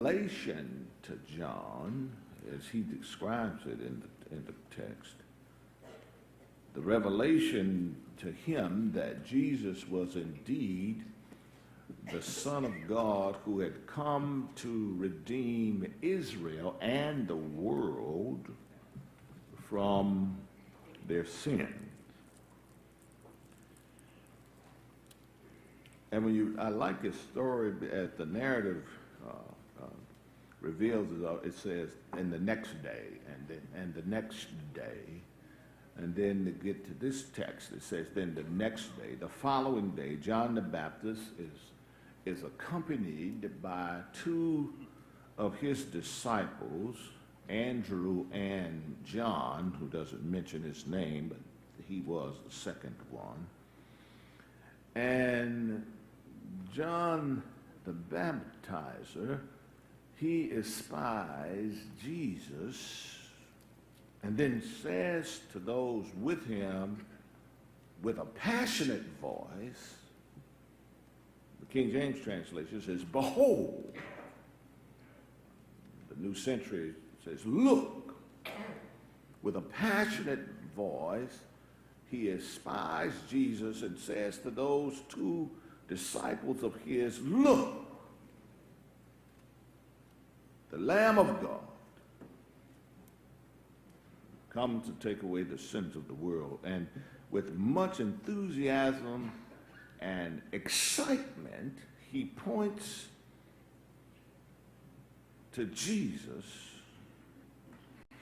Revelation to John, as he describes it in the text, the revelation to him that Jesus was indeed the Son of God who had come to redeem Israel and the world from their sin. And I like his story as the narrative reveals it. It says, "And the next day, and the next day," and then to get to this text, it says, "Then the next day, the following day, John the Baptist is accompanied by two of his disciples, Andrew and John, who doesn't mention his name, but he was the second one. And John the Baptizer, he espies Jesus and then says to those with him with a passionate voice, the King James translation says, "Behold." The New Century says, "Look." With a passionate voice, he espies Jesus and says to those two disciples of his, "Look, the Lamb of God, come to take away the sins of the world." And with much enthusiasm and excitement, he points to Jesus.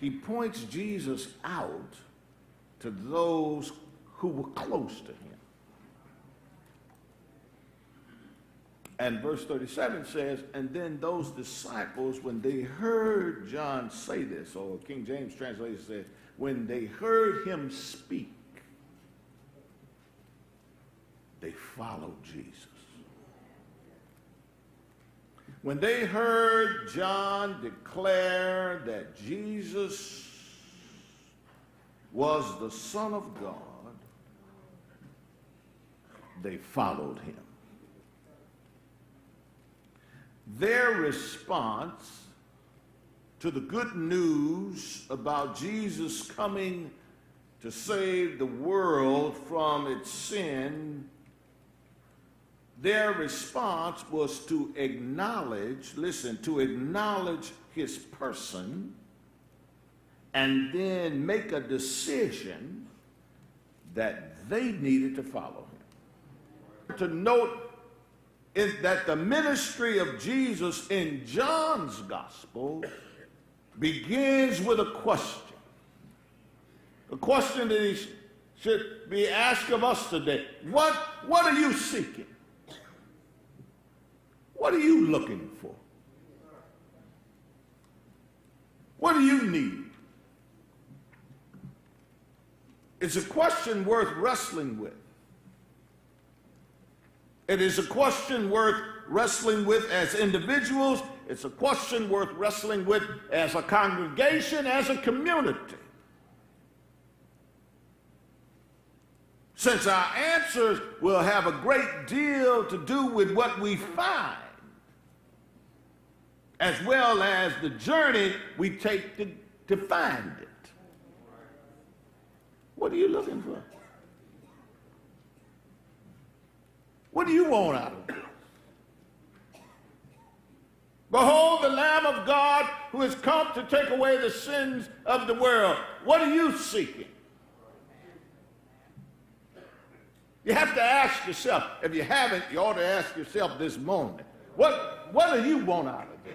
He points Jesus out to those who were close to him. And verse 37 says, "And then those disciples, when they heard John say this," or King James translation says, when they heard him speak, they followed Jesus. When they heard John declare that Jesus was the Son of God, they followed him. Their response to the good news about Jesus coming to save the world from its sin, their response was to acknowledge, to acknowledge his person and then make a decision that they needed to follow him. To note that the ministry of Jesus in John's gospel begins with a question that he should be asked of us today. What are you seeking? What are you looking for? What do you need? It's a question worth wrestling with. It is a question worth wrestling with as individuals. It's a question worth wrestling with as a congregation, as a community. Since our answers will have a great deal to do with what we find, as well as the journey we take to find it. What are you looking for? What do you want out of this? Behold the Lamb of God who has come to take away the sins of the world. What are you seeking? You have to ask yourself. If you haven't, you ought to ask yourself this morning. What do you want out of this?